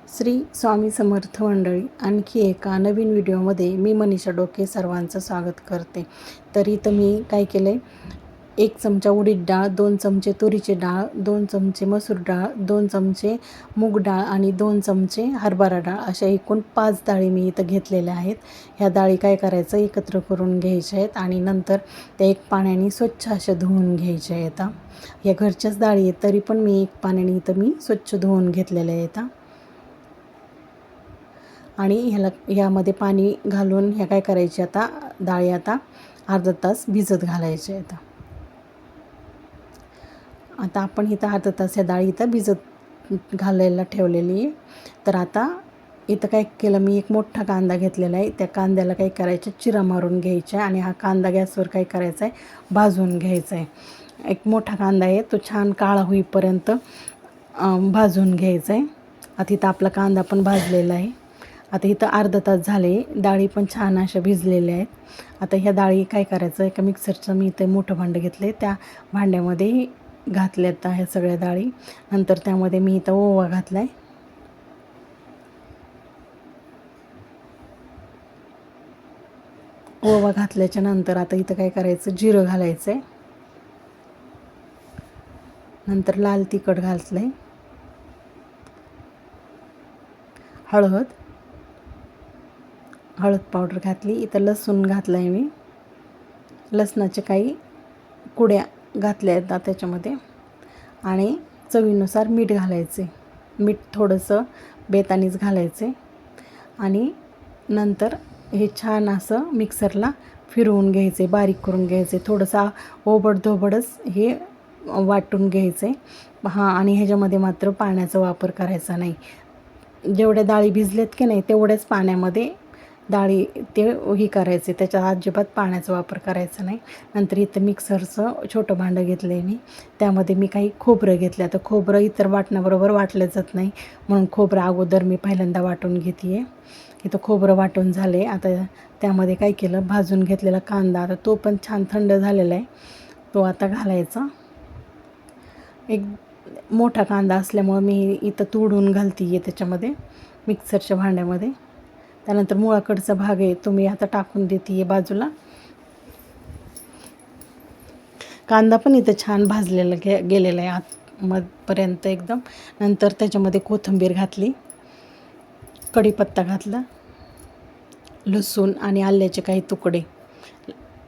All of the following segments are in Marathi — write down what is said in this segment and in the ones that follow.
श्री स्वामी समर्थ मंडळी, आणखी एका नवीन व्हिडिओमध्ये मी मनीषा डोके सर्वांचं स्वागत करते. तर इथं मी काय केलं आहे, 1 चमचा उडीद डाळ, 2 चमचे तुरीची डाळ, 2 चमचे मसूर डाळ, 2 चमचे मूग डाळ आणि 2 चमचे हरभरा डाळ अशा एकूण 5 डाळी मी इथं घेतलेल्या आहेत. ह्या डाळी काय करायचं, एकत्र करून घ्यायच्या आहेत आणि नंतर त्या एक पाण्याने स्वच्छ अशा धुवून घ्यायच्या आहेत. या घरच्याच डाळी आहेत, तरी पण मी एक पाण्याने इथं मी स्वच्छ धुवून घेतलेल्या आहेत. आणि यामध्ये पाणी घालून ह्या काय करायचे, आता डाळी आता अर्धा तास भिजत घालायचे आहेत. आता आपण इथं अर्धा तास ह्या डाळी इथं भिजत घालायला ठेवलेली आहे. तर आता इथं काय केलं, मी एक मोठा कांदा घेतलेला आहे. त्या कांद्याला काय करायचं, चिरा मारून घ्यायचा आणि हा कांदा गॅसवर काय करायचा आहे, भाजून घ्यायचा आहे. एक मोठा कांदा आहे, तो छान काळा होईपर्यंत भाजून घ्यायचा आहे. आता इथं आपला कांदा पण भाजलेला आहे. आता इथं अर्धा तास झाले, डाळी पण छान अशा भिजलेल्या आहेत. आता ह्या डाळी काय करायचं, एका मिक्सरचं मी इथं मोठं भांडं घेतलं आहे, त्या भांड्यामध्ये घातल्यात ह्या सगळ्या डाळी. नंतर त्यामध्ये मी इथं ओवा घातला आहे. ओवा घातल्याच्या नंतर आता इथं काय करायचं, जिरं घालायचं आहे. नंतर लाल तिखट घातलं आहे, हळद पावडर घातली. इथं लसूण घातलं आहे मी, लसणाच्या काही कुड्या घातल्या आहेत त्याच्यामध्ये. आणि चवीनुसार मीठ घालायचे, मीठ थोडंसं बेतानीच घालायचे. आणि नंतर हे छान असं मिक्सरला फिरवून घ्यायचे, बारीक करून घ्यायचे. थोडंसं ओबडधोबडच हे वाटून घ्यायचे. आणि ह्याच्यामध्ये मात्र पाण्याचा वापर करायचा नाही. जेवढ्या डाळी भिजलेत की नाही, तेवढ्याच पाण्यामध्ये डाळी हे करायचे, त्याच्यात अजिबात पाण्याचा वापर करायचा नाही. नंतर इथं मिक्सरचं छोटं भांडं घेतलं आहे मी, त्यामध्ये मी काही खोबरं घेतलं. आता खोबरं इतर वाटण्याबरोबर वाटलं जात नाही, म्हणून खोबरं अगोदर मी पहिल्यांदा वाटून घेते आहे. इथं खोबरं वाटून झाले. आता त्यामध्ये काय केलं, भाजून घेतलेला कांदा, आता तो पण छान थंड झालेला आहे, तो आता घालायचा. एक मोठा कांदा असल्यामुळं मी इथं तोडून घालते आहे त्याच्यामध्ये, मिक्सरच्या भांड्यामध्ये. त्यानंतर मुळाकडचा भाग आहे तो मी आता टाकून देते आहे बाजूला. कांदा पण इथं छान भाजलेला गेलेला आहे आतमध्यपर्यंत एकदम. नंतर त्याच्यामध्ये कोथिंबीर घातली, कढीपत्ता घातला, लसूण आणि आल्याचे काही तुकडे,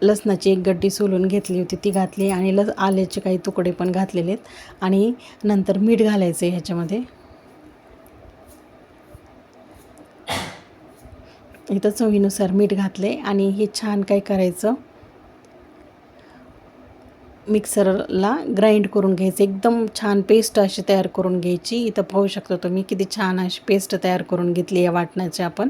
लसणाची एक गड्डी सोलून घेतली होती ती घातली आणि आल्याचे काही तुकडे पण घातलेले आहेत. आणि नंतर मीठ घालायचं आहे ह्याच्यामध्ये. इथं चवीनुसार मीठ घातले आणि हे छान काय करायचं, मिक्सरला ग्राइंड करून घ्यायचं. एकदम छान पेस्ट अशी तयार करून घ्यायची. इथं पाहू शकता तुम्ही किती छान अशी पेस्ट तयार करून घेतली आहे वाटणाची आपण.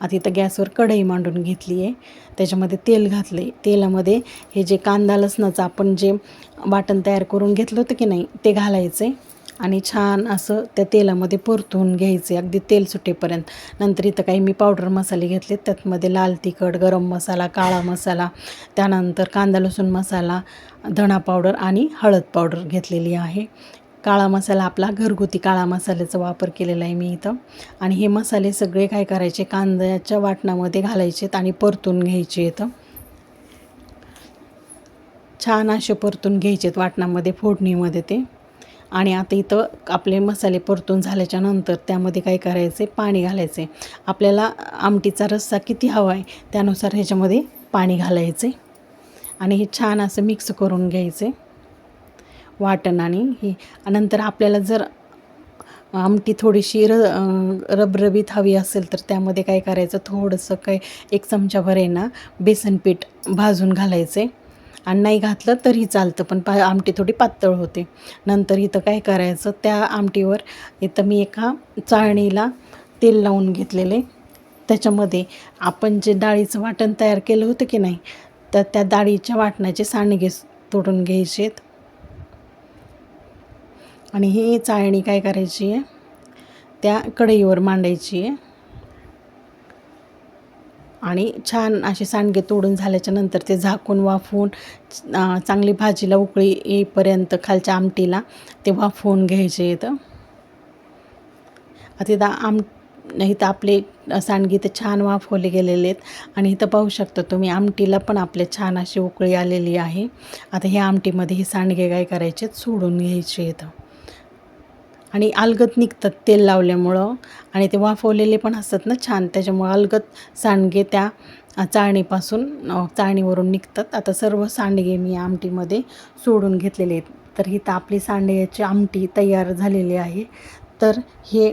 आता इथं गॅसवर कढई मांडून घेतली आहे, त्याच्यामध्ये तेल घातले. तेलामध्ये हे जे कांदा लसणाचं आपण जे वाटण तयार करून घेतलं होतं की नाही, ते घालायचे आणि छान असं त्या तेलामध्ये परतून घ्यायचे अगदी तेल सुटेपर्यंत. नंतर इथं काही मी पावडर मसाले घेतले, त्यातमध्ये लाल तिखट, गरम मसाला, काळा मसाला, त्यानंतर कांदा लसूण मसाला, धणा पावडर आणि हळद पावडर घेतलेली आहे. काळा मसाला आपला घरगुती काळा मसाल्याचा वापर केलेला आहे मी इथं. आणि हे मसाले सगळे काय करायचे, कांद्याच्या वाटणामध्ये घालायचेत आणि परतून घ्यायचे इथं. छान असे परतून घ्यायचेत वाटणामध्ये, फोडणीमध्ये ते. आणि आता इथं आपले मसाले परतून झाल्याच्या नंतर त्यामध्ये काय करायचे, पाणी घालायचे. आपल्याला आमटीचा रस्सा किती हवा आहे त्यानुसार ह्याच्यामध्ये पाणी घालायचे आणि हे छान असं मिक्स करून घ्यायचे वाटण. आणि हे नंतर आपल्याला जर आमटी थोडीशी रबरबीत हवी असेल तर त्यामध्ये काय करायचं, थोडंसं काय 1 चमचाभर आहे ना बेसन पीठ भाजून घालायचे. आणि नाही घातलं तरी चालतं, पण आमटी थोडी पातळ होते. नंतर इथं काय करायचं, त्या आमटीवर इथं मी एका चाळणीला तेल लावून घेतलेले. त्याच्यामध्ये आपण जे डाळीचं वाटण तयार केलं होतं की नाही, तर त्या डाळीच्या वाटणाचे सांडगे तोडून घ्यायचेत. आणि ही चाळणी काय करायची आहे, त्या कढईवर मांडायची आहे. आणि छान असे सांडगे तोडून झाल्याच्या नंतर ते झाकून वाफवून चांगली भाजीला उकळी येईपर्यंत खालच्या आमटीला ते वाफवून घ्यायचे आहेत. आता इथं आपले सांडगे तर छान वाफवले गेलेले आहेत आणि इथं पाहू शकता तुम्ही आमटीला पण आपले छान अशी उकळी आलेली आहे. आता ह्या आमटीमध्ये हे सांडगे काय करायचे सोडून घ्यायचे इथं आणि अलगद निघतात तेल लावल्यामुळं आणि ते वाफवलेले पण असतात ना छान, त्याच्यामुळं अलगद सांडगे त्या चाळणीवरून निघतात. आता सर्व सांडगे मी आमटीमध्ये सोडून घेतलेले आहेत. तर ही आपली सांडग्याची आमटी तयार झालेली आहे. तर हे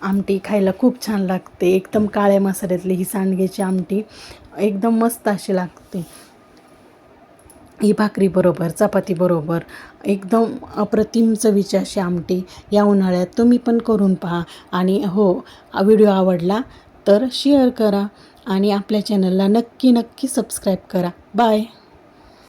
आमटी खायला खूप छान लागते. एकदम काळ्या मसाल्यातली ही सांडग्याची आमटी एकदम मस्त अशी लागते. ही भाकरीबरोबर चपातीबरोबर एकदम अप्रतिम चवीची अशी आमटी या उन्हाळ्यात तुम्ही पण करून पहा. आणि हो, व्हिडिओ आवडला तर शेअर करा आणि आपल्या चॅनलला नक्की सबस्क्राईब करा. बाय.